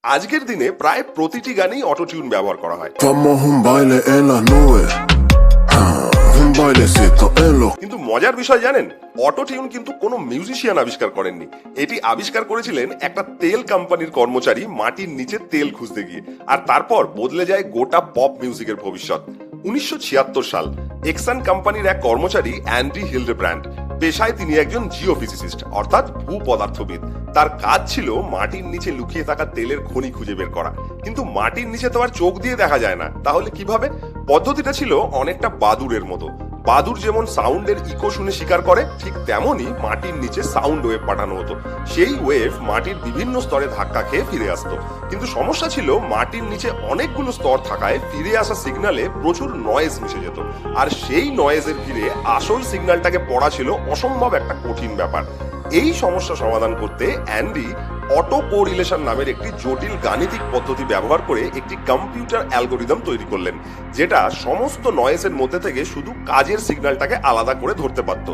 আজকের দিনে প্রায় প্রতিটি গানেই অটোটিউন ব্যবহার করা হয়, Vamos a un baile en las nubes. Un bailecito en los... কিন্তু মজার বিষয় জানেন, অটোটিউন কিন্তু কোনো মিউজিশিয়ান আবিষ্কার করেননি। এটি আবিষ্কার করেছিলেন একটা তেল কোম্পানির কর্মচারী মাটির নিচে তেল খুঁজতে গিয়ে। আর তারপর বদলে যায় গোটা পপ মিউজিকের ভবিষ্যৎ। 1976 সাল, এক্সন কোম্পানির এক কর্মচারী অ্যান্ডি হিলডেব্র্যান্ড, পেশায় তিনি একজন জিওফিজিসিস্ট অর্থাৎ ভূপদার্থবিদ। তার কাজ ছিল মাটির নিচে লুকিয়ে থাকা তেলের খনি খুঁজে বের করা। কিন্তু মাটির নিচে তো আর চোখ দিয়ে দেখা যায় না, তাহলে কিভাবে? পদ্ধতিটা ছিল অনেকটা বাদুড়ের মতো। বাদুর যেমন সাউন্ডের ইকো শুনে শিকার করে, ঠিক তেমনই মাটির নিচে সাউন্ড ওয়েভ পাঠানো হতো। সেই ওয়েভ মাটির বিভিন্ন স্তরে ধাক্কা খেয়ে ফিরে আসতো। কিন্তু সমস্যা ছিল মাটির নিচে অনেকগুলো স্তর থাকায় ফিরে আসা সিগন্যালে প্রচুর নয়েজ মিশে যেত। আর সেই নয়েজের ভিড়ে আসল সিগন্যালটাকে পড়া ছিল অসম্ভব একটা কঠিন ব্যাপার। এই সমস্যা সমাধান করতে অ্যান্ডি অটো কোরিলেশন নামের একটি জটিল গাণিতিক পদ্ধতি ব্যবহার করে একটি কম্পিউটার অ্যালগোরিদম তৈরি করলেন, যেটা সমস্ত নয়েজের মধ্যে থেকে শুধু কাজের সিগন্যালটাকে আলাদা করে ধরতে পারত।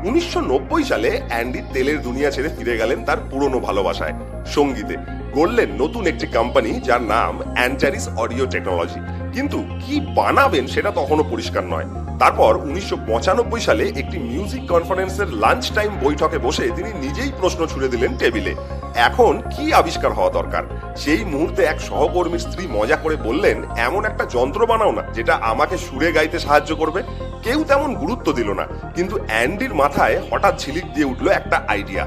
1990 সালে অ্যান্ডি তেলের দুনিয়া ছেড়ে ফিরে গেলেন তার পুরনো ভালোবাসায়, সঙ্গীতে। গড়লেন নতুন একটি কোম্পানি যার নাম অ্যান্টারিস অডিও টেকনোলজি। কিন্তু কি বানাবেন সেটা তখনও পরিষ্কার নয়। তারপর 1995 সালে একটি মিউজিক কনফারেন্সের লাঞ্চ টাইম বৈঠকে বসে তিনি নিজেই প্রশ্ন ছুড়ে দিলেন টেবিলে, এখন কি আবিষ্কার হওয়া দরকার? সেই মুহূর্তে এক সহকর্মীর স্ত্রী মজা করে বললেন, এমন একটা যন্ত্র বানাও না যেটা আমাকে সুরে গাইতে সাহায্য করবে। কেউ তেমন গুরুত্ব দিল না, কিন্তু অ্যান্ডির মাথায় হঠাৎ ঝিলিক দিয়ে উঠলো একটা আইডিয়া।